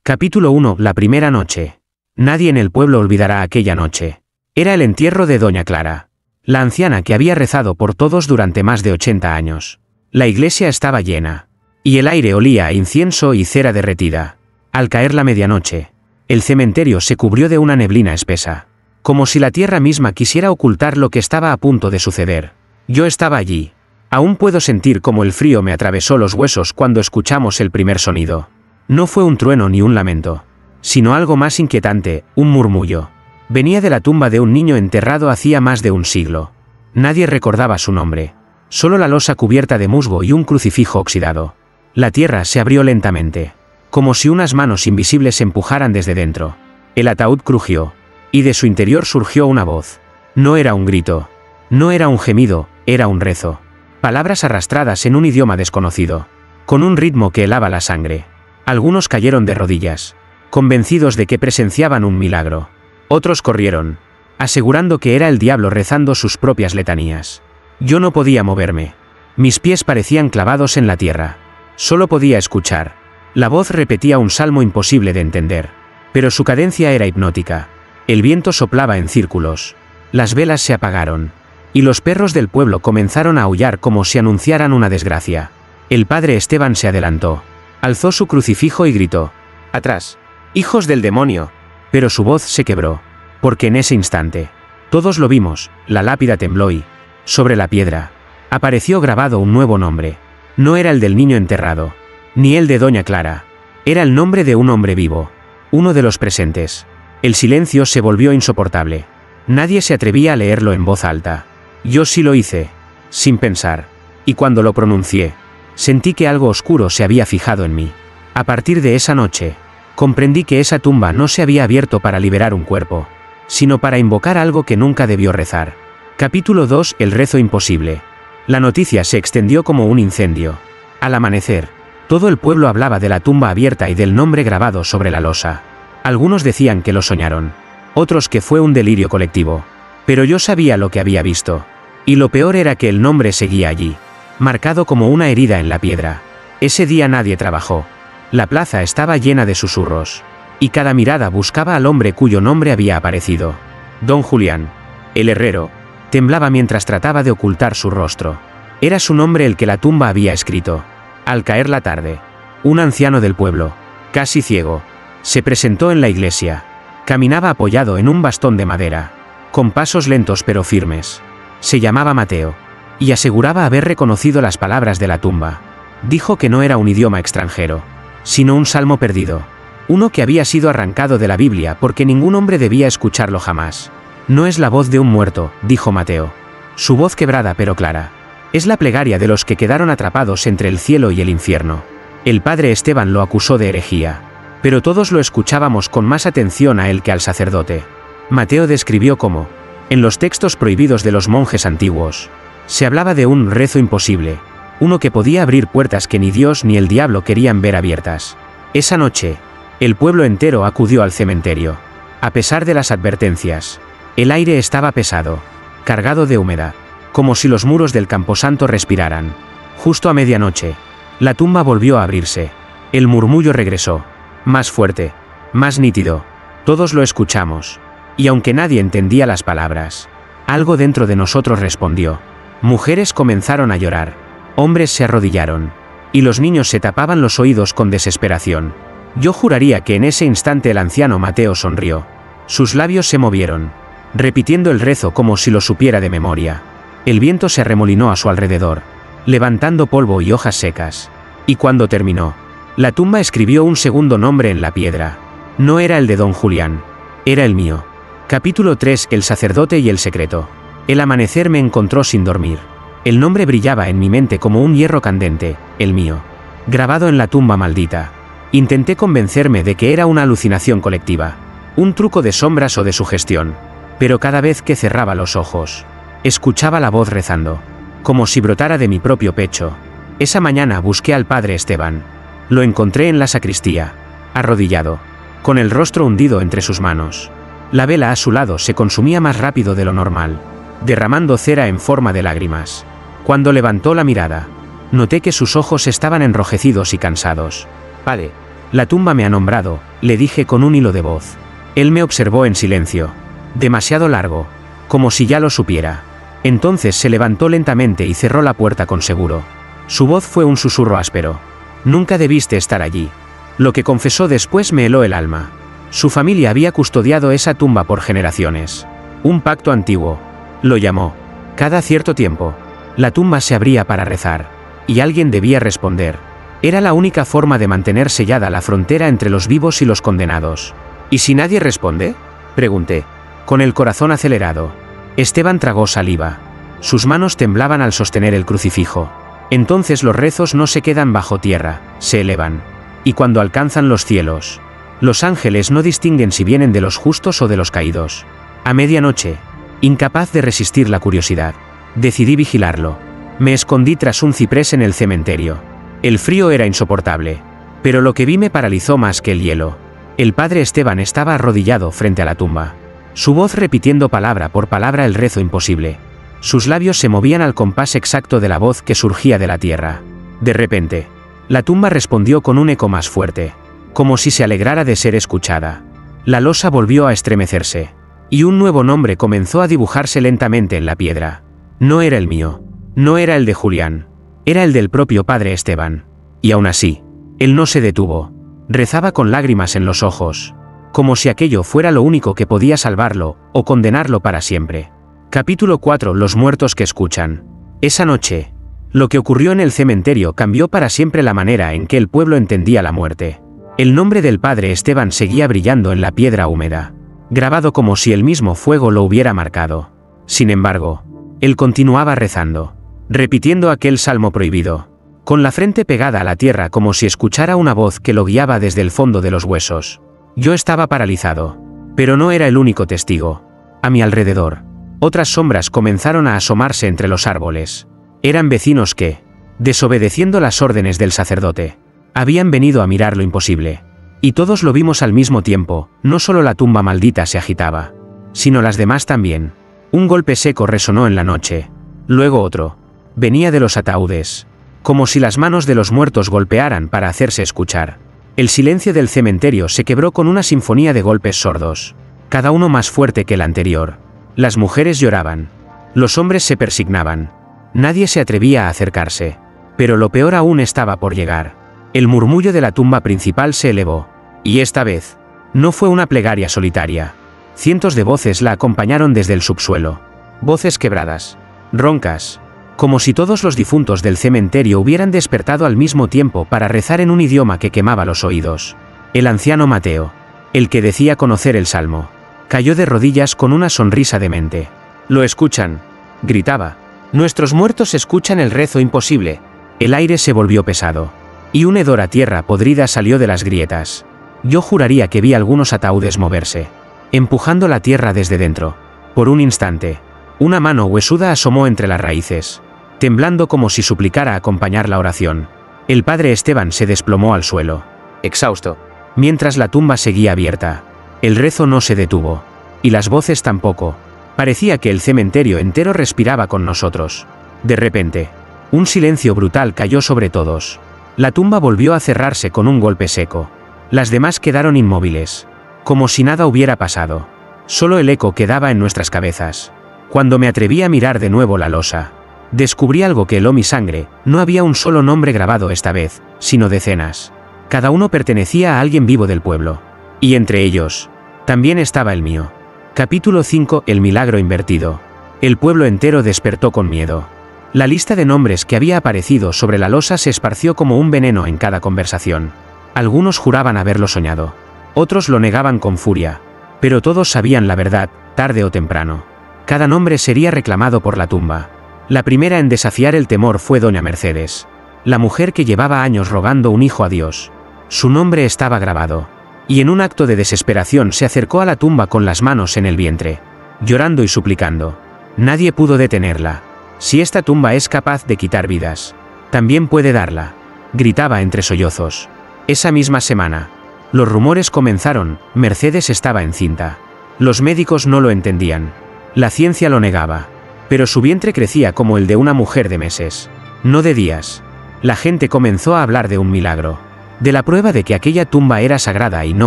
Capítulo 1. La primera noche. Nadie en el pueblo olvidará aquella noche. Era el entierro de doña Clara, la anciana que había rezado por todos durante más de 80 años. La iglesia estaba llena, y el aire olía a incienso y cera derretida. Al caer la medianoche, el cementerio se cubrió de una neblina espesa, como si la tierra misma quisiera ocultar lo que estaba a punto de suceder. Yo estaba allí. Aún puedo sentir cómo el frío me atravesó los huesos cuando escuchamos el primer sonido. No fue un trueno ni un lamento, sino algo más inquietante, un murmullo. Venía de la tumba de un niño enterrado hacía más de un siglo. Nadie recordaba su nombre. Solo la losa cubierta de musgo y un crucifijo oxidado. La tierra se abrió lentamente, como si unas manos invisibles empujaran desde dentro. El ataúd crujió, y de su interior surgió una voz. No era un grito, no era un gemido, era un rezo. Palabras arrastradas en un idioma desconocido, con un ritmo que helaba la sangre. Algunos cayeron de rodillas, convencidos de que presenciaban un milagro. Otros corrieron, asegurando que era el diablo rezando sus propias letanías. Yo no podía moverme. Mis pies parecían clavados en la tierra. Solo podía escuchar. La voz repetía un salmo imposible de entender, pero su cadencia era hipnótica. El viento soplaba en círculos. Las velas se apagaron, y los perros del pueblo comenzaron a aullar como si anunciaran una desgracia. El padre Esteban se adelantó. Alzó su crucifijo y gritó: «¡Atrás, hijos del demonio!». Pero su voz se quebró, porque en ese instante, todos lo vimos, la lápida tembló y, sobre la piedra, apareció grabado un nuevo nombre. No era el del niño enterrado, ni el de doña Clara. Era el nombre de un hombre vivo, uno de los presentes. El silencio se volvió insoportable. Nadie se atrevía a leerlo en voz alta. Yo sí lo hice, sin pensar, y cuando lo pronuncié, sentí que algo oscuro se había fijado en mí. A partir de esa noche, comprendí que esa tumba no se había abierto para liberar un cuerpo, sino para invocar algo que nunca debió rezar. Capítulo 2. El rezo imposible. La noticia se extendió como un incendio. Al amanecer, todo el pueblo hablaba de la tumba abierta y del nombre grabado sobre la losa. Algunos decían que lo soñaron, otros que fue un delirio colectivo. Pero yo sabía lo que había visto. Y lo peor era que el nombre seguía allí, marcado como una herida en la piedra. Ese día nadie trabajó. La plaza estaba llena de susurros, y cada mirada buscaba al hombre cuyo nombre había aparecido. Don Julián, el herrero, temblaba mientras trataba de ocultar su rostro. Era su nombre el que la tumba había escrito. Al caer la tarde, un anciano del pueblo, casi ciego, se presentó en la iglesia. Caminaba apoyado en un bastón de madera, con pasos lentos pero firmes. Se llamaba Mateo, y aseguraba haber reconocido las palabras de la tumba. Dijo que no era un idioma extranjero, sino un salmo perdido, uno que había sido arrancado de la Biblia porque ningún hombre debía escucharlo jamás. No es la voz de un muerto, dijo Mateo. Su voz quebrada pero clara. Es la plegaria de los que quedaron atrapados entre el cielo y el infierno. El padre Esteban lo acusó de herejía, pero todos lo escuchábamos con más atención a él que al sacerdote. Mateo describió cómo, en los textos prohibidos de los monjes antiguos, se hablaba de un rezo imposible, uno que podía abrir puertas que ni Dios ni el diablo querían ver abiertas. Esa noche, el pueblo entero acudió al cementerio. A pesar de las advertencias, el aire estaba pesado, cargado de humedad, como si los muros del camposanto respiraran. Justo a medianoche, la tumba volvió a abrirse. El murmullo regresó, más fuerte, más nítido. Todos lo escuchamos, y aunque nadie entendía las palabras, algo dentro de nosotros respondió. Mujeres comenzaron a llorar, hombres se arrodillaron, y los niños se tapaban los oídos con desesperación. Yo juraría que en ese instante el anciano Mateo sonrió. Sus labios se movieron, repitiendo el rezo como si lo supiera de memoria. El viento se arremolinó a su alrededor, levantando polvo y hojas secas. Y cuando terminó, la tumba escribió un segundo nombre en la piedra. No era el de don Julián, era el mío. Capítulo 3. El sacerdote y el secreto. El amanecer me encontró sin dormir. El nombre brillaba en mi mente como un hierro candente, el mío, grabado en la tumba maldita. Intenté convencerme de que era una alucinación colectiva, un truco de sombras o de sugestión, pero cada vez que cerraba los ojos, escuchaba la voz rezando, como si brotara de mi propio pecho. Esa mañana busqué al padre Esteban. Lo encontré en la sacristía, arrodillado, con el rostro hundido entre sus manos. La vela a su lado se consumía más rápido de lo normal, derramando cera en forma de lágrimas. Cuando levantó la mirada, noté que sus ojos estaban enrojecidos y cansados. «Padre, La tumba me ha nombrado, le dije con un hilo de voz. Él me observó en silencio. Demasiado largo, como si ya lo supiera. Entonces se levantó lentamente y cerró la puerta con seguro. Su voz fue un susurro áspero. Nunca debiste estar allí. Lo que confesó después me heló el alma. Su familia había custodiado esa tumba por generaciones. Un pacto antiguo. Lo llamó. Cada cierto tiempo, la tumba se abría para rezar. Y alguien debía responder. Era la única forma de mantener sellada la frontera entre los vivos y los condenados. ¿Y si nadie responde?, pregunté, con el corazón acelerado. Esteban tragó saliva. Sus manos temblaban al sostener el crucifijo. Entonces los rezos no se quedan bajo tierra, se elevan. Y cuando alcanzan los cielos, los ángeles no distinguen si vienen de los justos o de los caídos. A medianoche, incapaz de resistir la curiosidad, decidí vigilarlo. Me escondí tras un ciprés en el cementerio. El frío era insoportable, pero lo que vi me paralizó más que el hielo. El padre Esteban estaba arrodillado frente a la tumba, su voz repitiendo palabra por palabra el rezo imposible. Sus labios se movían al compás exacto de la voz que surgía de la tierra. De repente, la tumba respondió con un eco más fuerte, como si se alegrara de ser escuchada. La losa volvió a estremecerse, y un nuevo nombre comenzó a dibujarse lentamente en la piedra. No era el mío, no era el de Julián, era el del propio padre Esteban. Y aún así, él no se detuvo. Rezaba con lágrimas en los ojos, como si aquello fuera lo único que podía salvarlo, o condenarlo para siempre. Capítulo 4. Los muertos que escuchan. Esa noche, lo que ocurrió en el cementerio cambió para siempre la manera en que el pueblo entendía la muerte. El nombre del padre Esteban seguía brillando en la piedra húmeda, grabado como si el mismo fuego lo hubiera marcado. Sin embargo, él continuaba rezando, repitiendo aquel salmo prohibido, con la frente pegada a la tierra como si escuchara una voz que lo guiaba desde el fondo de los huesos. Yo estaba paralizado, pero no era el único testigo. A mi alrededor, otras sombras comenzaron a asomarse entre los árboles. Eran vecinos que, desobedeciendo las órdenes del sacerdote, habían venido a mirar lo imposible. Y todos lo vimos al mismo tiempo. No solo la tumba maldita se agitaba, sino las demás también. Un golpe seco resonó en la noche. Luego otro. Venía de los ataúdes, como si las manos de los muertos golpearan para hacerse escuchar. El silencio del cementerio se quebró con una sinfonía de golpes sordos, cada uno más fuerte que el anterior. Las mujeres lloraban. Los hombres se persignaban. Nadie se atrevía a acercarse. Pero lo peor aún estaba por llegar. El murmullo de la tumba principal se elevó. Y esta vez, no fue una plegaria solitaria. Cientos de voces la acompañaron desde el subsuelo. Voces quebradas, roncas, como si todos los difuntos del cementerio hubieran despertado al mismo tiempo para rezar en un idioma que quemaba los oídos. El anciano Mateo, el que decía conocer el salmo, cayó de rodillas con una sonrisa demente. «Lo escuchan», gritaba. «Nuestros muertos escuchan el rezo imposible». El aire se volvió pesado, y un hedor a tierra podrida salió de las grietas. Yo juraría que vi algunos ataúdes moverse, empujando la tierra desde dentro. Por un instante, una mano huesuda asomó entre las raíces, temblando como si suplicara acompañar la oración. El padre Esteban se desplomó al suelo, exhausto, mientras la tumba seguía abierta. El rezo no se detuvo, y las voces tampoco. Parecía que el cementerio entero respiraba con nosotros. De repente, un silencio brutal cayó sobre todos. La tumba volvió a cerrarse con un golpe seco. Las demás quedaron inmóviles, como si nada hubiera pasado. Solo el eco quedaba en nuestras cabezas. Cuando me atreví a mirar de nuevo la losa, descubrí algo que heló mi sangre. No había un solo nombre grabado esta vez, sino decenas. Cada uno pertenecía a alguien vivo del pueblo. Y entre ellos, también estaba el mío. Capítulo 5. El milagro invertido. El pueblo entero despertó con miedo. La lista de nombres que había aparecido sobre la losa se esparció como un veneno en cada conversación. Algunos juraban haberlo soñado. Otros lo negaban con furia. Pero todos sabían la verdad, tarde o temprano. Cada nombre sería reclamado por la tumba. La primera en desafiar el temor fue doña Mercedes, la mujer que llevaba años rogando un hijo a Dios. Su nombre estaba grabado. Y en un acto de desesperación se acercó a la tumba con las manos en el vientre, llorando y suplicando. Nadie pudo detenerla. Si esta tumba es capaz de quitar vidas, también puede darla, gritaba entre sollozos. Esa misma semana, los rumores comenzaron. Mercedes estaba encinta. Los médicos no lo entendían. La ciencia lo negaba. Pero su vientre crecía como el de una mujer de meses, no de días. La gente comenzó a hablar de un milagro, de la prueba de que aquella tumba era sagrada y no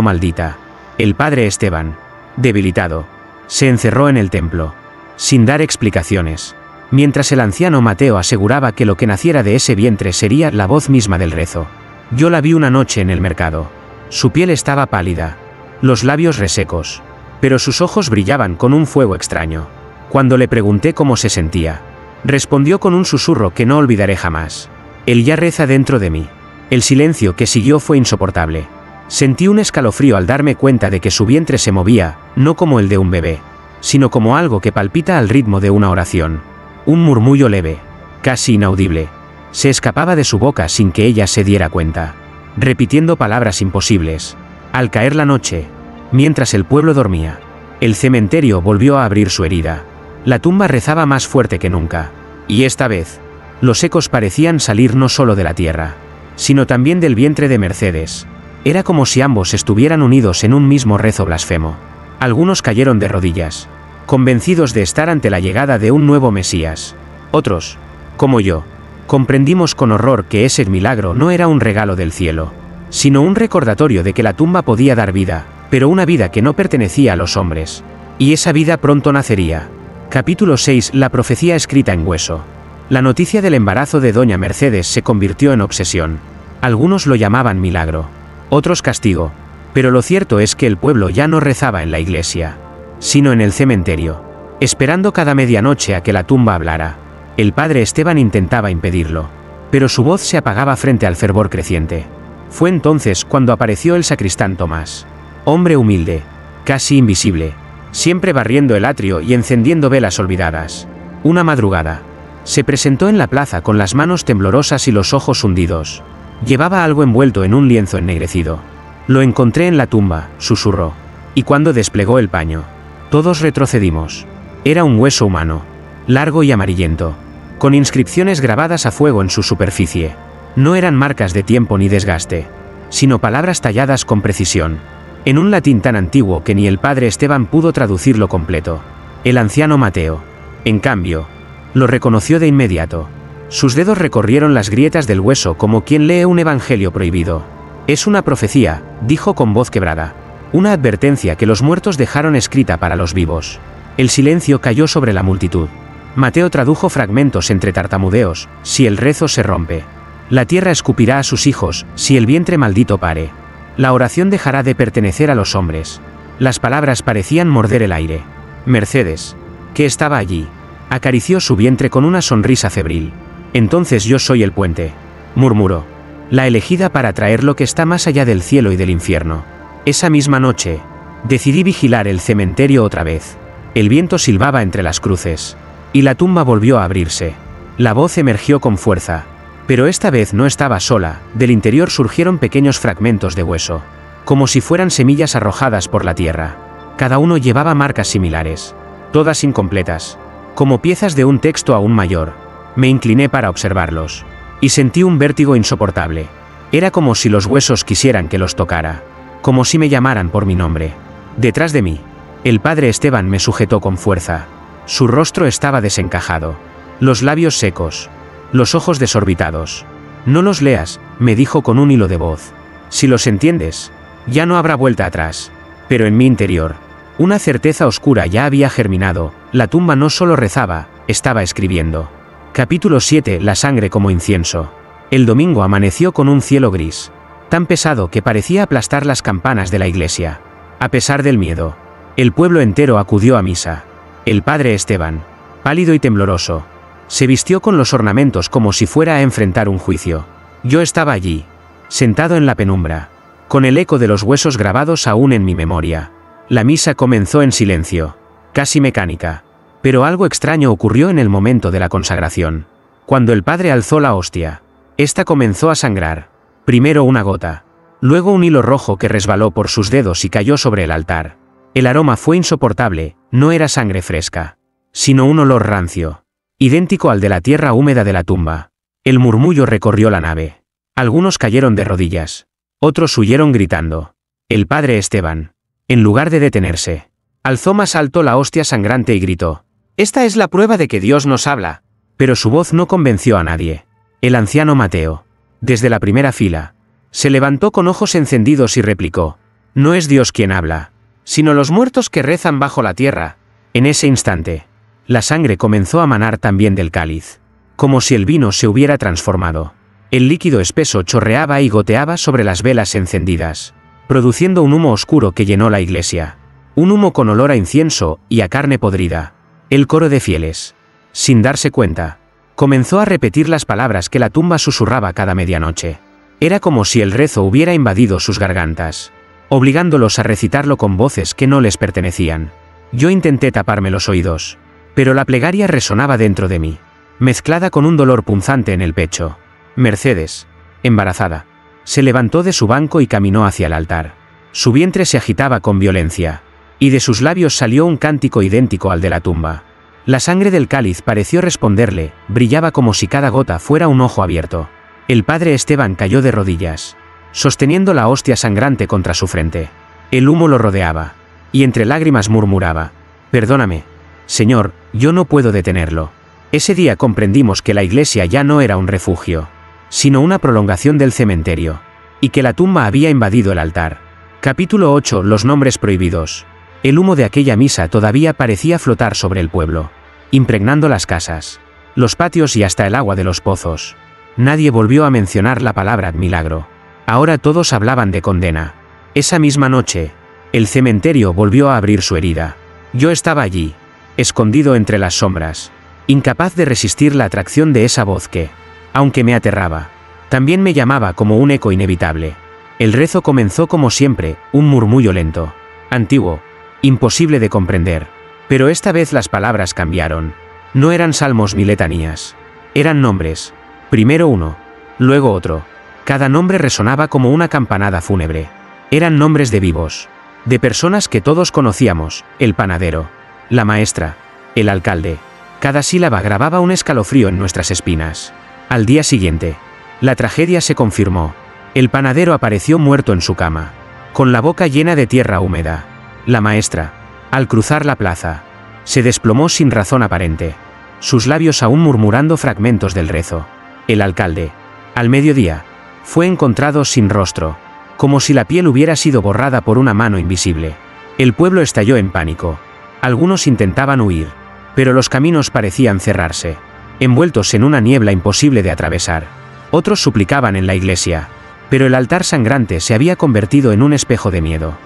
maldita. El padre Esteban, debilitado, se encerró en el templo, sin dar explicaciones, mientras el anciano Mateo aseguraba que lo que naciera de ese vientre sería la voz misma del rezo. Yo la vi una noche en el mercado. Su piel estaba pálida, los labios resecos, pero sus ojos brillaban con un fuego extraño. Cuando le pregunté cómo se sentía, respondió con un susurro que no olvidaré jamás: Él ya reza dentro de mí. El silencio que siguió fue insoportable. Sentí un escalofrío al darme cuenta de que su vientre se movía, no como el de un bebé, sino como algo que palpita al ritmo de una oración. Un murmullo leve, casi inaudible, se escapaba de su boca sin que ella se diera cuenta, repitiendo palabras imposibles. Al caer la noche, mientras el pueblo dormía, el cementerio volvió a abrir su herida. La tumba rezaba más fuerte que nunca, y esta vez, los ecos parecían salir no solo de la tierra, sino también del vientre de Mercedes. Era como si ambos estuvieran unidos en un mismo rezo blasfemo. Algunos cayeron de rodillas, convencidos de estar ante la llegada de un nuevo Mesías. Otros, como yo, comprendimos con horror que ese milagro no era un regalo del cielo, sino un recordatorio de que la tumba podía dar vida, pero una vida que no pertenecía a los hombres. Y esa vida pronto nacería. Capítulo 6. La profecía escrita en hueso. La noticia del embarazo de doña Mercedes se convirtió en obsesión. Algunos lo llamaban milagro, otros castigo, pero lo cierto es que el pueblo ya no rezaba en la iglesia, sino en el cementerio, esperando cada medianoche a que la tumba hablara. El padre Esteban intentaba impedirlo, pero su voz se apagaba frente al fervor creciente. Fue entonces cuando apareció el sacristán Tomás, hombre humilde, casi invisible, siempre barriendo el atrio y encendiendo velas olvidadas. Una madrugada, se presentó en la plaza con las manos temblorosas y los ojos hundidos. Llevaba algo envuelto en un lienzo ennegrecido. Lo encontré en la tumba, susurró, y cuando desplegó el paño, todos retrocedimos. Era un hueso humano, largo y amarillento, con inscripciones grabadas a fuego en su superficie. No eran marcas de tiempo ni desgaste, sino palabras talladas con precisión, en un latín tan antiguo que ni el padre Esteban pudo traducirlo completo. El anciano Mateo, en cambio, lo reconoció de inmediato. Sus dedos recorrieron las grietas del hueso como quien lee un evangelio prohibido. Es una profecía, dijo con voz quebrada. Una advertencia que los muertos dejaron escrita para los vivos. El silencio cayó sobre la multitud. Mateo tradujo fragmentos entre tartamudeos: si el rezo se rompe, la tierra escupirá a sus hijos; si el vientre maldito pare, la oración dejará de pertenecer a los hombres. Las palabras parecían morder el aire. Mercedes, que estaba allí, acarició su vientre con una sonrisa febril. Entonces yo soy el puente, murmuró, la elegida para traer lo que está más allá del cielo y del infierno. Esa misma noche, decidí vigilar el cementerio otra vez. El viento silbaba entre las cruces, y la tumba volvió a abrirse. La voz emergió con fuerza, pero esta vez no estaba sola. Del interior surgieron pequeños fragmentos de hueso, como si fueran semillas arrojadas por la tierra. Cada uno llevaba marcas similares, todas incompletas, como piezas de un texto aún mayor. Me incliné para observarlos, y sentí un vértigo insoportable. Era como si los huesos quisieran que los tocara, como si me llamaran por mi nombre. Detrás de mí, el padre Esteban me sujetó con fuerza. Su rostro estaba desencajado, los labios secos, los ojos desorbitados. No los leas, me dijo con un hilo de voz. Si los entiendes, ya no habrá vuelta atrás. Pero en mi interior, una certeza oscura ya había germinado. La tumba no solo rezaba, estaba escribiendo. Capítulo 7. La sangre como incienso. El domingo amaneció con un cielo gris, tan pesado que parecía aplastar las campanas de la iglesia. A pesar del miedo, el pueblo entero acudió a misa. El padre Esteban, pálido y tembloroso, se vistió con los ornamentos como si fuera a enfrentar un juicio. Yo estaba allí, sentado en la penumbra, con el eco de los huesos grabados aún en mi memoria. La misa comenzó en silencio, casi mecánica. Pero algo extraño ocurrió en el momento de la consagración. Cuando el padre alzó la hostia, esta comenzó a sangrar. Primero una gota, luego un hilo rojo que resbaló por sus dedos y cayó sobre el altar. El aroma fue insoportable. No era sangre fresca, sino un olor rancio, idéntico al de la tierra húmeda de la tumba. El murmullo recorrió la nave. Algunos cayeron de rodillas, otros huyeron gritando. El padre Esteban, en lugar de detenerse, alzó más alto la hostia sangrante y gritó: «Esta es la prueba de que Dios nos habla». Pero su voz no convenció a nadie. El anciano Mateo, desde la primera fila, Se levantó con ojos encendidos y replicó: no es Dios quien habla, sino los muertos que rezan bajo la tierra. En ese instante, la sangre comenzó a manar también del cáliz, como si el vino se hubiera transformado. El líquido espeso chorreaba y goteaba sobre las velas encendidas, produciendo un humo oscuro que llenó la iglesia. Un humo con olor a incienso y a carne podrida. El coro de fieles, sin darse cuenta, comenzó a repetir las palabras que la tumba susurraba cada medianoche. Era como si el rezo hubiera invadido sus gargantas, obligándolos a recitarlo con voces que no les pertenecían. Yo intenté taparme los oídos, pero la plegaria resonaba dentro de mí, mezclada con un dolor punzante en el pecho. Mercedes, embarazada, se levantó de su banco y caminó hacia el altar. Su vientre se agitaba con violencia, y de sus labios salió un cántico idéntico al de la tumba. La sangre del cáliz pareció responderle, brillaba como si cada gota fuera un ojo abierto. El padre Esteban cayó de rodillas, sosteniendo la hostia sangrante contra su frente. El humo lo rodeaba, y entre lágrimas murmuraba: perdóname, Señor, yo no puedo detenerlo. Ese día comprendimos que la iglesia ya no era un refugio, sino una prolongación del cementerio, y que la tumba había invadido el altar. Capítulo 8. Los nombres prohibidos. El humo de aquella misa todavía parecía flotar sobre el pueblo, impregnando las casas, los patios y hasta el agua de los pozos. Nadie volvió a mencionar la palabra milagro. Ahora todos hablaban de condena. Esa misma noche, el cementerio volvió a abrir su herida. Yo estaba allí, escondido entre las sombras, incapaz de resistir la atracción de esa voz que, aunque me aterraba, también me llamaba como un eco inevitable. El rezo comenzó como siempre, un murmullo lento, antiguo, imposible de comprender. Pero esta vez las palabras cambiaron. No eran salmos ni letanías. Eran nombres. Primero uno, luego otro. Cada nombre resonaba como una campanada fúnebre. Eran nombres de vivos, de personas que todos conocíamos: el panadero, la maestra, el alcalde. Cada sílaba grababa un escalofrío en nuestras espinas. Al día siguiente, la tragedia se confirmó. El panadero apareció muerto en su cama, con la boca llena de tierra húmeda. La maestra, al cruzar la plaza, se desplomó sin razón aparente, sus labios aún murmurando fragmentos del rezo. El alcalde, al mediodía, fue encontrado sin rostro, como si la piel hubiera sido borrada por una mano invisible. El pueblo estalló en pánico. Algunos intentaban huir, pero los caminos parecían cerrarse, envueltos en una niebla imposible de atravesar. Otros suplicaban en la iglesia, pero el altar sangrante se había convertido en un espejo de miedo.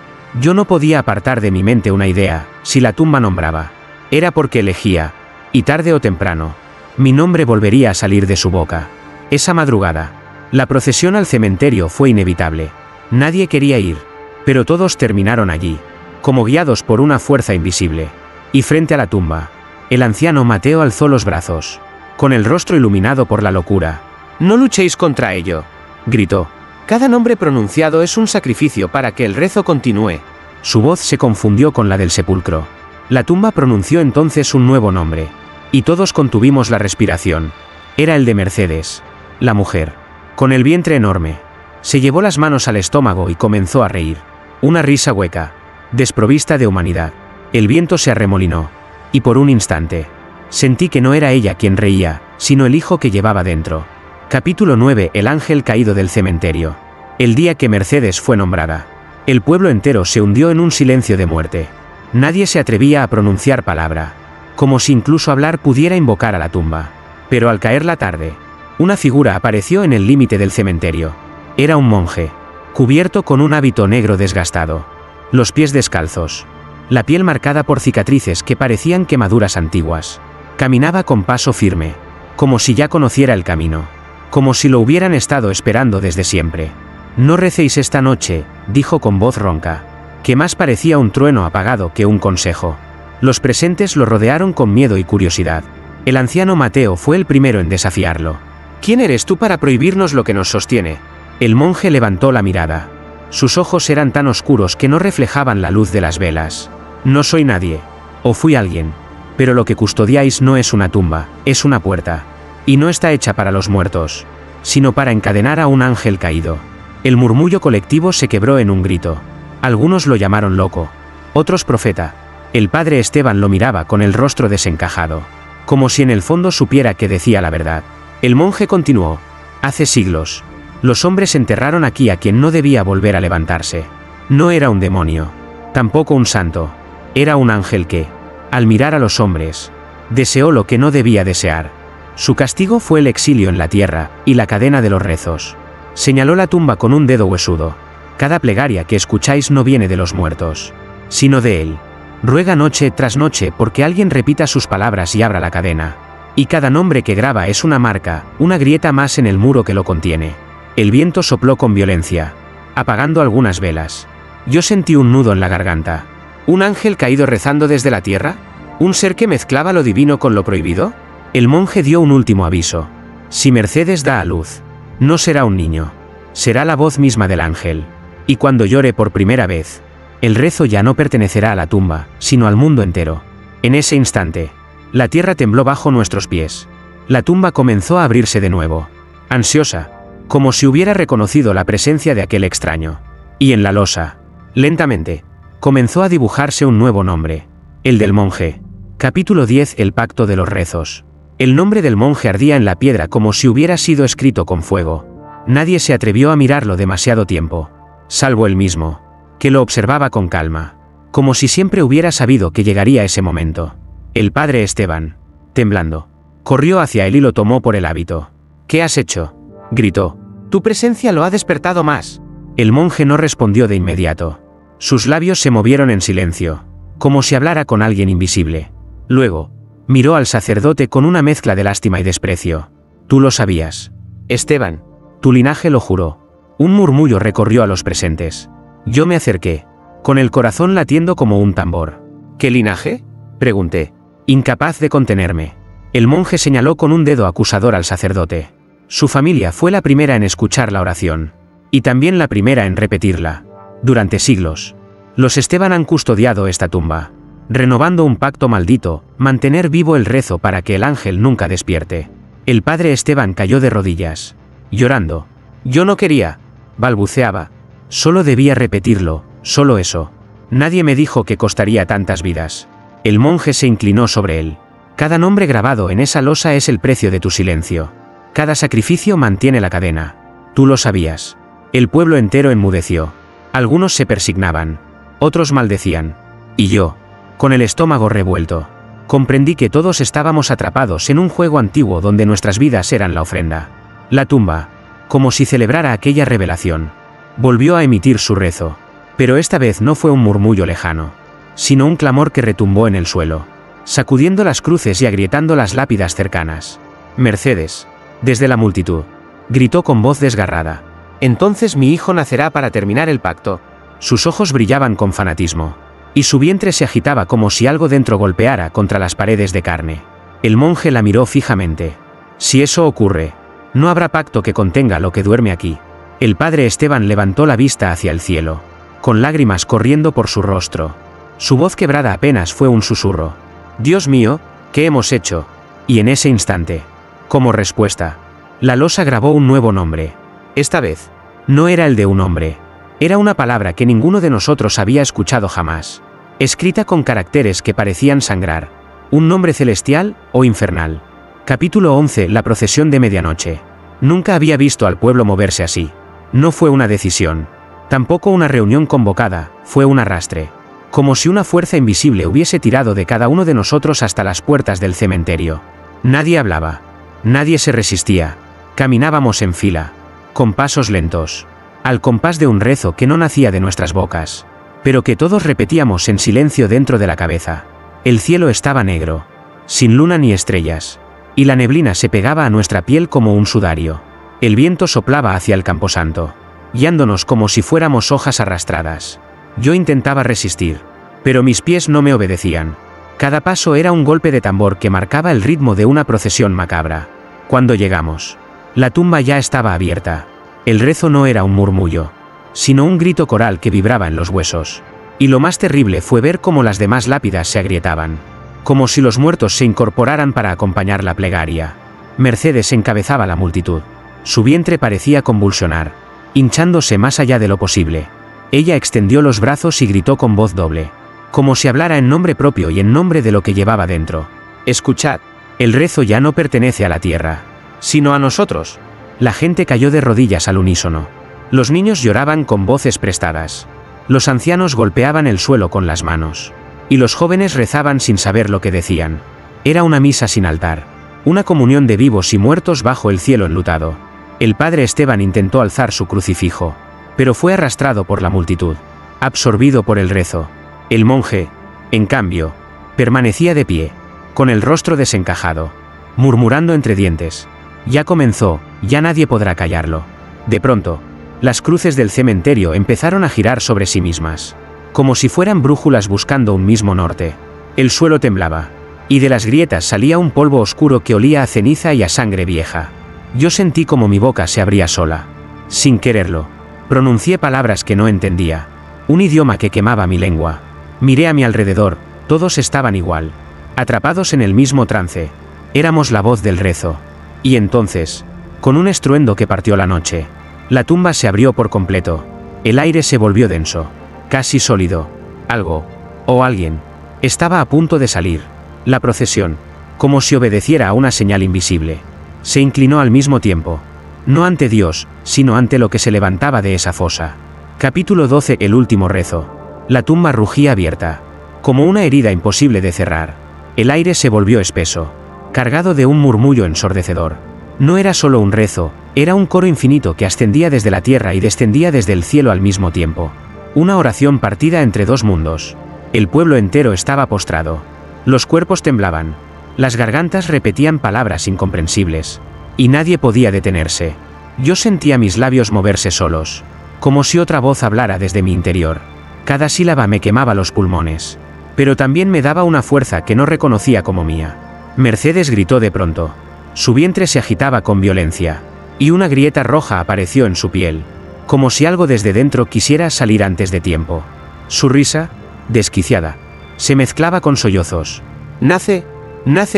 Yo no podía apartar de mi mente una idea: si la tumba nombraba, era porque elegía, y tarde o temprano, mi nombre volvería a salir de su boca. Esa madrugada, la procesión al cementerio fue inevitable. Nadie quería ir, pero todos terminaron allí, como guiados por una fuerza invisible. Y frente a la tumba, el anciano Mateo alzó los brazos, con el rostro iluminado por la locura. «No luchéis contra ello», gritó. «Cada nombre pronunciado es un sacrificio para que el rezo continúe». Su voz se confundió con la del sepulcro. La tumba pronunció entonces un nuevo nombre, y todos contuvimos la respiración. Era el de Mercedes, la mujer, con el vientre enorme. Se llevó las manos al estómago y comenzó a reír. Una risa hueca, desprovista de humanidad. El viento se arremolinó, y por un instante, sentí que no era ella quien reía, sino el hijo que llevaba dentro. Capítulo 9. El ángel caído del cementerio. El día que Mercedes fue nombrada, el pueblo entero se hundió en un silencio de muerte. Nadie se atrevía a pronunciar palabra, como si incluso hablar pudiera invocar a la tumba. Pero al caer la tarde, una figura apareció en el límite del cementerio. Era un monje, cubierto con un hábito negro desgastado, los pies descalzos, la piel marcada por cicatrices que parecían quemaduras antiguas. Caminaba con paso firme, como si ya conociera el camino, como si lo hubieran estado esperando desde siempre. «No recéis esta noche», dijo con voz ronca, que más parecía un trueno apagado que un consejo. Los presentes lo rodearon con miedo y curiosidad. El anciano Mateo fue el primero en desafiarlo. «¿Quién eres tú para prohibirnos lo que nos sostiene?». El monje levantó la mirada. Sus ojos eran tan oscuros que no reflejaban la luz de las velas. «No soy nadie, o fui alguien, pero lo que custodiáis no es una tumba, es una puerta. Y no está hecha para los muertos, sino para encadenar a un ángel caído». El murmullo colectivo se quebró en un grito. Algunos lo llamaron loco, otros profeta. El padre Esteban lo miraba con el rostro desencajado, como si en el fondo supiera que decía la verdad. El monje continuó: «Hace siglos, Los hombres enterraron aquí a quien no debía volver a levantarse. No era un demonio, tampoco un santo. Era un ángel que, al mirar a los hombres, deseó lo que no debía desear. Su castigo fue el exilio en la tierra y la cadena de los rezos. Señaló la tumba con un dedo huesudo. Cada plegaria que escucháis no viene de los muertos, sino de él. Ruega noche tras noche porque alguien repita sus palabras y abra la cadena. Y cada nombre que graba es una marca, una grieta más en el muro que lo contiene. El viento sopló con violencia, apagando algunas velas. Yo sentí un nudo en la garganta. ¿Un ángel caído rezando desde la tierra? ¿Un ser que mezclaba lo divino con lo prohibido? El monje dio un último aviso. Si Mercedes da a luz, no será un niño, será la voz misma del ángel. Y cuando llore por primera vez, el rezo ya no pertenecerá a la tumba, sino al mundo entero. En ese instante, la tierra tembló bajo nuestros pies. La tumba comenzó a abrirse de nuevo, ansiosa, como si hubiera reconocido la presencia de aquel extraño. Y en la losa, lentamente, comenzó a dibujarse un nuevo nombre, el del monje. Capítulo 10. El pacto de los rezos. El nombre del monje ardía en la piedra como si hubiera sido escrito con fuego. Nadie se atrevió a mirarlo demasiado tiempo, salvo él mismo, que lo observaba con calma, como si siempre hubiera sabido que llegaría ese momento. El padre Esteban, temblando, corrió hacia él y lo tomó por el hábito. ¿Qué has hecho?, gritó. Tu presencia lo ha despertado más. El monje no respondió de inmediato. Sus labios se movieron en silencio, como si hablara con alguien invisible. Luego, miró al sacerdote con una mezcla de lástima y desprecio. Tú lo sabías, Esteban. Tu linaje lo juró. Un murmullo recorrió a los presentes. Yo me acerqué, con el corazón latiendo como un tambor. ¿Qué linaje?, pregunté, incapaz de contenerme. El monje señaló con un dedo acusador al sacerdote. Su familia fue la primera en escuchar la oración, y también la primera en repetirla. Durante siglos, los Esteban han custodiado esta tumba, renovando un pacto maldito, mantener vivo el rezo para que el ángel nunca despierte. El padre Esteban cayó de rodillas, llorando. Yo no quería, balbuceaba. Solo debía repetirlo, solo eso. Nadie me dijo que costaría tantas vidas. El monje se inclinó sobre él. Cada nombre grabado en esa losa es el precio de tu silencio. Cada sacrificio mantiene la cadena. Tú lo sabías. El pueblo entero enmudeció. Algunos se persignaban, otros maldecían. Y yo, con el estómago revuelto, comprendí que todos estábamos atrapados en un juego antiguo donde nuestras vidas eran la ofrenda. La tumba, como si celebrara aquella revelación, volvió a emitir su rezo. Pero esta vez no fue un murmullo lejano, sino un clamor que retumbó en el suelo, sacudiendo las cruces y agrietando las lápidas cercanas. Mercedes, desde la multitud, gritó con voz desgarrada. Entonces mi hijo nacerá para terminar el pacto. Sus ojos brillaban con fanatismo, y su vientre se agitaba como si algo dentro golpeara contra las paredes de carne. El monje la miró fijamente. Si eso ocurre, no habrá pacto que contenga lo que duerme aquí. El padre Esteban levantó la vista hacia el cielo, con lágrimas corriendo por su rostro. Su voz quebrada apenas fue un susurro. Dios mío, ¿qué hemos hecho? Y en ese instante, como respuesta, la losa grabó un nuevo nombre. Esta vez, no era el de un hombre. Era una palabra que ninguno de nosotros había escuchado jamás, escrita con caracteres que parecían sangrar. Un nombre celestial o infernal. Capítulo 11. La procesión de medianoche. Nunca había visto al pueblo moverse así. No fue una decisión, tampoco una reunión convocada, fue un arrastre. Como si una fuerza invisible hubiese tirado de cada uno de nosotros hasta las puertas del cementerio. Nadie hablaba. Nadie se resistía. Caminábamos en fila, con pasos lentos, al compás de un rezo que no nacía de nuestras bocas, pero que todos repetíamos en silencio dentro de la cabeza. El cielo estaba negro, sin luna ni estrellas, y la neblina se pegaba a nuestra piel como un sudario. El viento soplaba hacia el camposanto, guiándonos como si fuéramos hojas arrastradas. Yo intentaba resistir, pero mis pies no me obedecían. Cada paso era un golpe de tambor que marcaba el ritmo de una procesión macabra. Cuando llegamos, la tumba ya estaba abierta. El rezo no era un murmullo, sino un grito coral que vibraba en los huesos. Y lo más terrible fue ver cómo las demás lápidas se agrietaban, como si los muertos se incorporaran para acompañar la plegaria. Mercedes encabezaba la multitud. Su vientre parecía convulsionar, hinchándose más allá de lo posible. Ella extendió los brazos y gritó con voz doble, como si hablara en nombre propio y en nombre de lo que llevaba dentro. Escuchad, el rezo ya no pertenece a la tierra, sino a nosotros. La gente cayó de rodillas al unísono. Los niños lloraban con voces prestadas. Los ancianos golpeaban el suelo con las manos. Y los jóvenes rezaban sin saber lo que decían. Era una misa sin altar. Una comunión de vivos y muertos bajo el cielo enlutado. El padre Esteban intentó alzar su crucifijo, pero fue arrastrado por la multitud, absorbido por el rezo. El monje, en cambio, permanecía de pie, con el rostro desencajado, murmurando entre dientes. Ya comenzó, ya nadie podrá callarlo. De pronto, las cruces del cementerio empezaron a girar sobre sí mismas, como si fueran brújulas buscando un mismo norte. El suelo temblaba, y de las grietas salía un polvo oscuro que olía a ceniza y a sangre vieja. Yo sentí como mi boca se abría sola. Sin quererlo, pronuncié palabras que no entendía, un idioma que quemaba mi lengua. Miré a mi alrededor, todos estaban igual, atrapados en el mismo trance. Éramos la voz del rezo. Y entonces, con un estruendo que partió la noche, la tumba se abrió por completo. El aire se volvió denso, casi sólido. Algo, o alguien, estaba a punto de salir. La procesión, como si obedeciera a una señal invisible, se inclinó al mismo tiempo. No ante Dios, sino ante lo que se levantaba de esa fosa. Capítulo 12. El último rezo. La tumba rugía abierta, como una herida imposible de cerrar. El aire se volvió espeso, cargado de un murmullo ensordecedor. No era solo un rezo, era un coro infinito que ascendía desde la tierra y descendía desde el cielo al mismo tiempo. Una oración partida entre dos mundos. El pueblo entero estaba postrado. Los cuerpos temblaban. Las gargantas repetían palabras incomprensibles. Y nadie podía detenerse. Yo sentía mis labios moverse solos, como si otra voz hablara desde mi interior. Cada sílaba me quemaba los pulmones. Pero también me daba una fuerza que no reconocía como mía. Mercedes gritó de pronto. Su vientre se agitaba con violencia, y una grieta roja apareció en su piel, como si algo desde dentro quisiera salir antes de tiempo. Su risa, desquiciada, se mezclaba con sollozos. Nace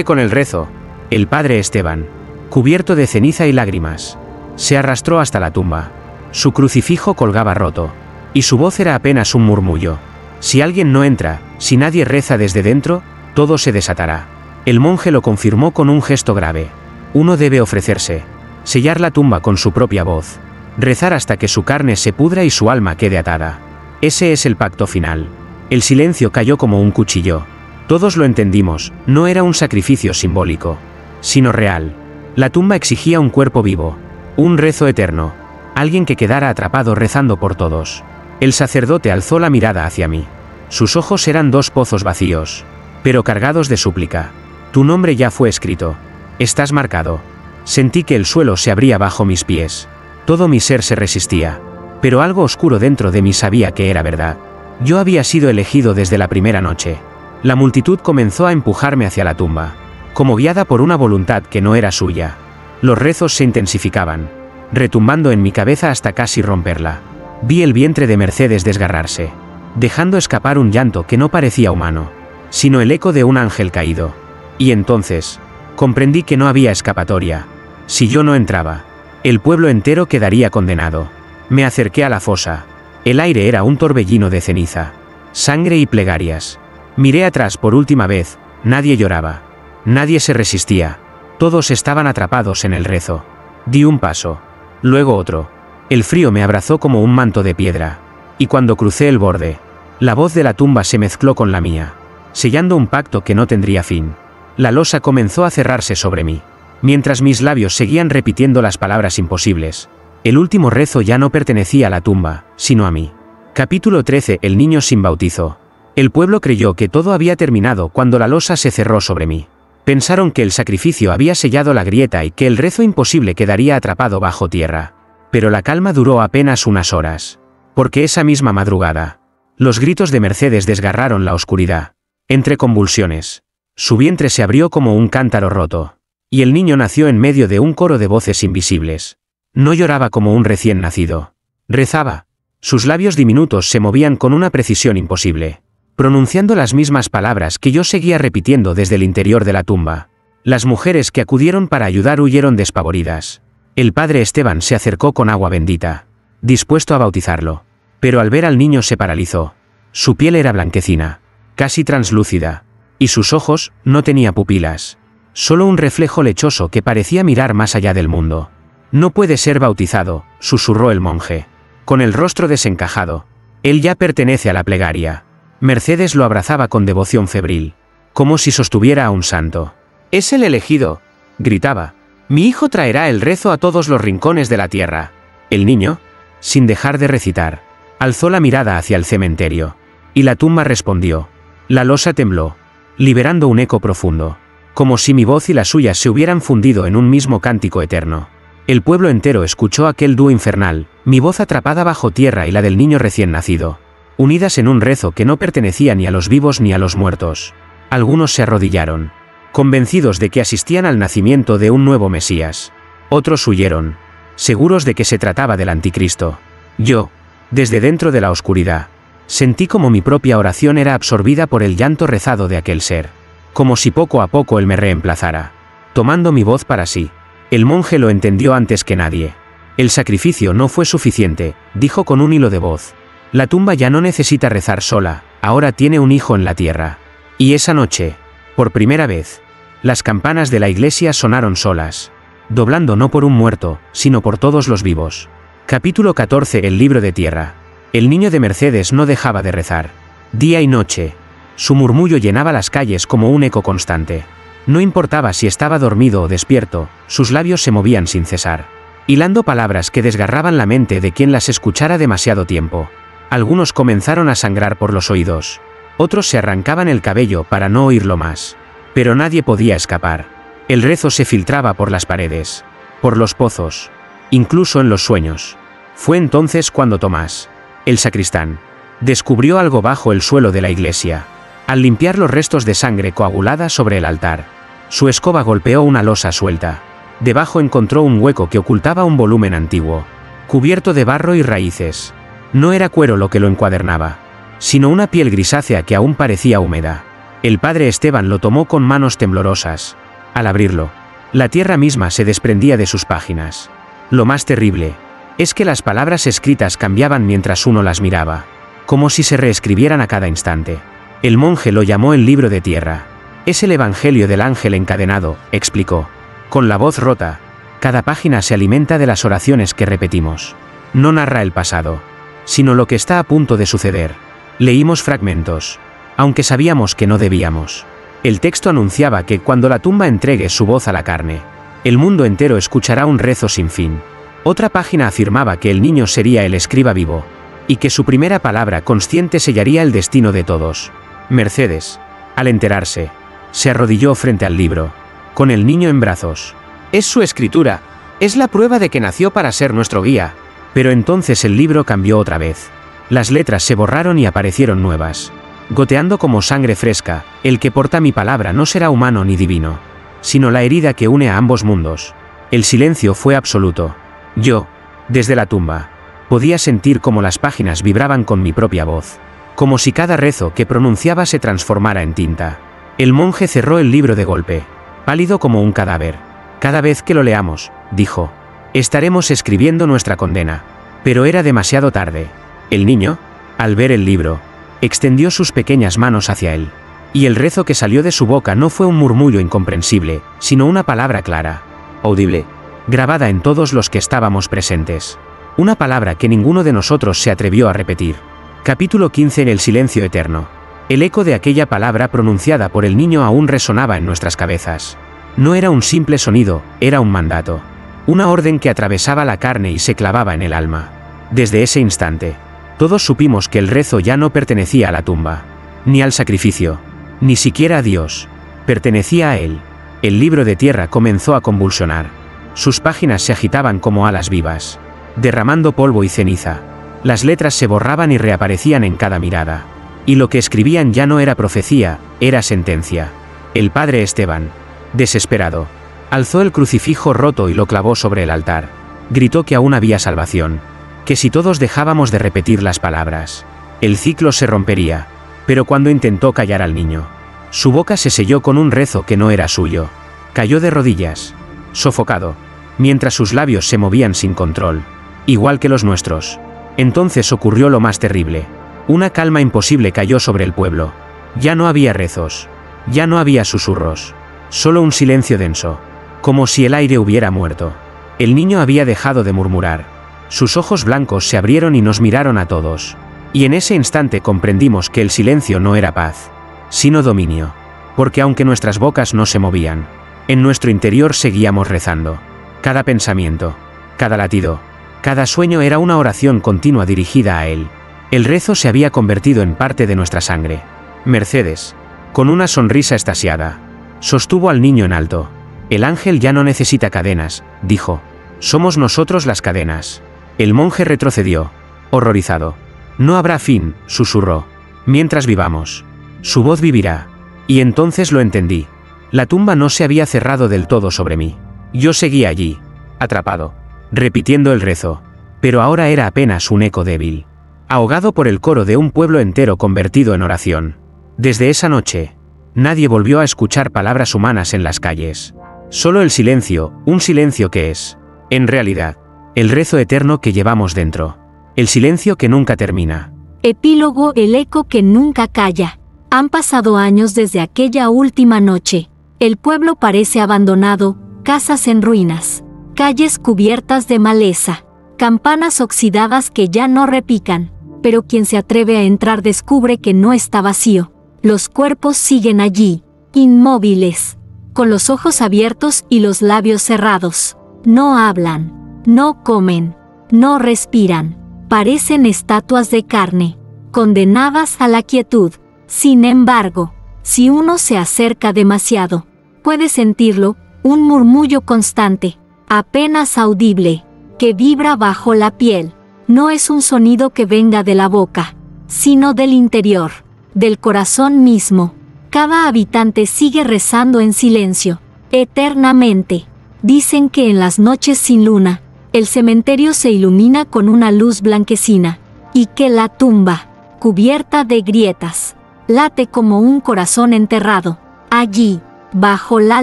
con el rezo. El padre Esteban, cubierto de ceniza y lágrimas, se arrastró hasta la tumba. Su crucifijo colgaba roto, y su voz era apenas un murmullo. Si alguien no entra, si nadie reza desde dentro, todo se desatará. El monje lo confirmó con un gesto grave. Uno debe ofrecerse, sellar la tumba con su propia voz, rezar hasta que su carne se pudra y su alma quede atada. Ese es el pacto final. El silencio cayó como un cuchillo. Todos lo entendimos, no era un sacrificio simbólico, sino real. La tumba exigía un cuerpo vivo, un rezo eterno, alguien que quedara atrapado rezando por todos. El sacerdote alzó la mirada hacia mí. Sus ojos eran dos pozos vacíos, pero cargados de súplica. Tu nombre ya fue escrito. Estás marcado. Sentí que el suelo se abría bajo mis pies. Todo mi ser se resistía. Pero algo oscuro dentro de mí sabía que era verdad. Yo había sido elegido desde la primera noche. La multitud comenzó a empujarme hacia la tumba, como guiada por una voluntad que no era suya. Los rezos se intensificaban, retumbando en mi cabeza hasta casi romperla. Vi el vientre de Mercedes desgarrarse, dejando escapar un llanto que no parecía humano, sino el eco de un ángel caído. Y entonces, comprendí que no había escapatoria. Si yo no entraba, el pueblo entero quedaría condenado. Me acerqué a la fosa. El aire era un torbellino de ceniza, sangre y plegarias. Miré atrás por última vez, nadie lloraba. Nadie se resistía. Todos estaban atrapados en el rezo. Di un paso, luego otro. El frío me abrazó como un manto de piedra. Y cuando crucé el borde, la voz de la tumba se mezcló con la mía, sellando un pacto que no tendría fin. La losa comenzó a cerrarse sobre mí, mientras mis labios seguían repitiendo las palabras imposibles. El último rezo ya no pertenecía a la tumba, sino a mí. Capítulo 13. El niño sin bautizo. El pueblo creyó que todo había terminado cuando la losa se cerró sobre mí. Pensaron que el sacrificio había sellado la grieta y que el rezo imposible quedaría atrapado bajo tierra. Pero la calma duró apenas unas horas. Porque esa misma madrugada, los gritos de Mercedes desgarraron la oscuridad. Entre convulsiones, su vientre se abrió como un cántaro roto. Y el niño nació en medio de un coro de voces invisibles. No lloraba como un recién nacido. Rezaba. Sus labios diminutos se movían con una precisión imposible, pronunciando las mismas palabras que yo seguía repitiendo desde el interior de la tumba. Las mujeres que acudieron para ayudar huyeron despavoridas. El padre Esteban se acercó con agua bendita, dispuesto a bautizarlo. Pero al ver al niño se paralizó. Su piel era blanquecina, casi translúcida, y sus ojos no tenía pupilas. Solo un reflejo lechoso que parecía mirar más allá del mundo. No puede ser bautizado, susurró el monje. Con el rostro desencajado. Él ya pertenece a la plegaria. Mercedes lo abrazaba con devoción febril, como si sostuviera a un santo. «Es el elegido», gritaba. «Mi hijo traerá el rezo a todos los rincones de la tierra». El niño, sin dejar de recitar, alzó la mirada hacia el cementerio. Y la tumba respondió. La losa tembló, liberando un eco profundo, como si mi voz y la suya se hubieran fundido en un mismo cántico eterno. El pueblo entero escuchó aquel dúo infernal, mi voz atrapada bajo tierra y la del niño recién nacido, unidas en un rezo que no pertenecía ni a los vivos ni a los muertos. Algunos se arrodillaron, convencidos de que asistían al nacimiento de un nuevo Mesías. Otros huyeron, seguros de que se trataba del anticristo. Yo, desde dentro de la oscuridad, sentí como mi propia oración era absorbida por el llanto rezado de aquel ser, como si poco a poco él me reemplazara, tomando mi voz para sí. El monje lo entendió antes que nadie. El sacrificio no fue suficiente, dijo con un hilo de voz. La tumba ya no necesita rezar sola, ahora tiene un hijo en la tierra. Y esa noche, por primera vez, las campanas de la iglesia sonaron solas, doblando no por un muerto, sino por todos los vivos. Capítulo 14. El libro de tierra. El niño de Mercedes no dejaba de rezar. Día y noche. Su murmullo llenaba las calles como un eco constante. No importaba si estaba dormido o despierto, sus labios se movían sin cesar, hilando palabras que desgarraban la mente de quien las escuchara demasiado tiempo. Algunos comenzaron a sangrar por los oídos. Otros se arrancaban el cabello para no oírlo más. Pero nadie podía escapar. El rezo se filtraba por las paredes, por los pozos, incluso en los sueños. Fue entonces cuando Tomás, el sacristán, descubrió algo bajo el suelo de la iglesia. Al limpiar los restos de sangre coagulada sobre el altar, su escoba golpeó una losa suelta. Debajo encontró un hueco que ocultaba un volumen antiguo, cubierto de barro y raíces. No era cuero lo que lo encuadernaba, sino una piel grisácea que aún parecía húmeda. El padre Esteban lo tomó con manos temblorosas. Al abrirlo, la tierra misma se desprendía de sus páginas. Lo más terrible es que las palabras escritas cambiaban mientras uno las miraba, como si se reescribieran a cada instante. El monje lo llamó el libro de tierra. Es el evangelio del ángel encadenado, explicó. Con la voz rota, cada página se alimenta de las oraciones que repetimos. No narra el pasado, sino lo que está a punto de suceder. Leímos fragmentos, aunque sabíamos que no debíamos. El texto anunciaba que cuando la tumba entregue su voz a la carne, el mundo entero escuchará un rezo sin fin. Otra página afirmaba que el niño sería el escriba vivo, y que su primera palabra consciente sellaría el destino de todos. Mercedes, al enterarse, se arrodilló frente al libro, con el niño en brazos. Es su escritura, es la prueba de que nació para ser nuestro guía. Pero entonces el libro cambió otra vez. Las letras se borraron y aparecieron nuevas. Goteando como sangre fresca, el que porta mi palabra no será humano ni divino, sino la herida que une a ambos mundos. El silencio fue absoluto. Yo, desde la tumba, podía sentir cómo las páginas vibraban con mi propia voz, como si cada rezo que pronunciaba se transformara en tinta. El monje cerró el libro de golpe, pálido como un cadáver. Cada vez que lo leamos, dijo, estaremos escribiendo nuestra condena. Pero era demasiado tarde. El niño, al ver el libro, extendió sus pequeñas manos hacia él. Y el rezo que salió de su boca no fue un murmullo incomprensible, sino una palabra clara, audible, grabada en todos los que estábamos presentes. Una palabra que ninguno de nosotros se atrevió a repetir. Capítulo 15. En el silencio eterno. El eco de aquella palabra pronunciada por el niño aún resonaba en nuestras cabezas. No era un simple sonido, era un mandato. Una orden que atravesaba la carne y se clavaba en el alma. Desde ese instante, todos supimos que el rezo ya no pertenecía a la tumba, ni al sacrificio, ni siquiera a Dios. Pertenecía a él. El libro de tierra comenzó a convulsionar. Sus páginas se agitaban como alas vivas, derramando polvo y ceniza. Las letras se borraban y reaparecían en cada mirada. Y lo que escribían ya no era profecía, era sentencia. El padre Esteban, desesperado, alzó el crucifijo roto y lo clavó sobre el altar. Gritó que aún había salvación, que si todos dejábamos de repetir las palabras, el ciclo se rompería. Pero cuando intentó callar al niño, su boca se selló con un rezo que no era suyo. Cayó de rodillas, sofocado, mientras sus labios se movían sin control, igual que los nuestros. Entonces ocurrió lo más terrible. Una calma imposible cayó sobre el pueblo. Ya no había rezos, ya no había susurros, solo un silencio denso, como si el aire hubiera muerto. El niño había dejado de murmurar. Sus ojos blancos se abrieron y nos miraron a todos. Y en ese instante comprendimos que el silencio no era paz, sino dominio. Porque aunque nuestras bocas no se movían, en nuestro interior seguíamos rezando. Cada pensamiento, cada latido, cada sueño era una oración continua dirigida a él. El rezo se había convertido en parte de nuestra sangre. Mercedes, con una sonrisa extasiada, sostuvo al niño en alto. El ángel ya no necesita cadenas, dijo. Somos nosotros las cadenas. El monje retrocedió, horrorizado. No habrá fin, susurró. Mientras vivamos, su voz vivirá. Y entonces lo entendí. La tumba no se había cerrado del todo sobre mí. Yo seguía allí, atrapado, repitiendo el rezo. Pero ahora era apenas un eco débil, ahogado por el coro de un pueblo entero convertido en oración. Desde esa noche, nadie volvió a escuchar palabras humanas en las calles. Solo el silencio, un silencio que es, en realidad, el rezo eterno que llevamos dentro. El silencio que nunca termina. Epílogo: el eco que nunca calla. Han pasado años desde aquella última noche. El pueblo parece abandonado, casas en ruinas, calles cubiertas de maleza, campanas oxidadas que ya no repican. Pero quien se atreve a entrar descubre que no está vacío. Los cuerpos siguen allí, inmóviles, con los ojos abiertos y los labios cerrados. No hablan, no comen, no respiran. Parecen estatuas de carne, condenadas a la quietud. Sin embargo, si uno se acerca demasiado, puede sentirlo, un murmullo constante, apenas audible, que vibra bajo la piel. No es un sonido que venga de la boca, sino del interior, del corazón mismo. Cada habitante sigue rezando en silencio, eternamente. Dicen que en las noches sin luna, el cementerio se ilumina con una luz blanquecina, y que la tumba, cubierta de grietas, late como un corazón enterrado. Allí, bajo la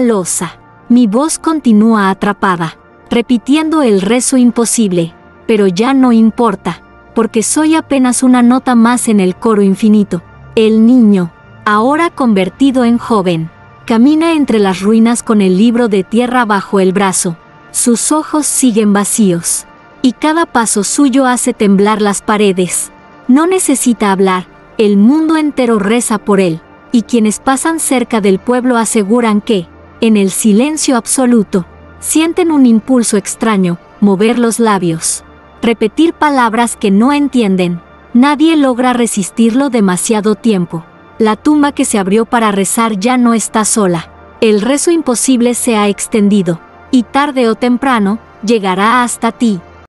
losa, mi voz continúa atrapada, repitiendo el rezo imposible, pero ya no importa, porque soy apenas una nota más en el coro infinito. El niño, ahora convertido en joven, camina entre las ruinas con el libro de tierra bajo el brazo. Sus ojos siguen vacíos, y cada paso suyo hace temblar las paredes. No necesita hablar, el mundo entero reza por él, y quienes pasan cerca del pueblo aseguran que, en el silencio absoluto, sienten un impulso extraño, mover los labios, repetir palabras que no entienden. Nadie logra resistirlo demasiado tiempo. La tumba que se abrió para rezar ya no está sola. El rezo imposible se ha extendido, y tarde o temprano, llegará hasta ti.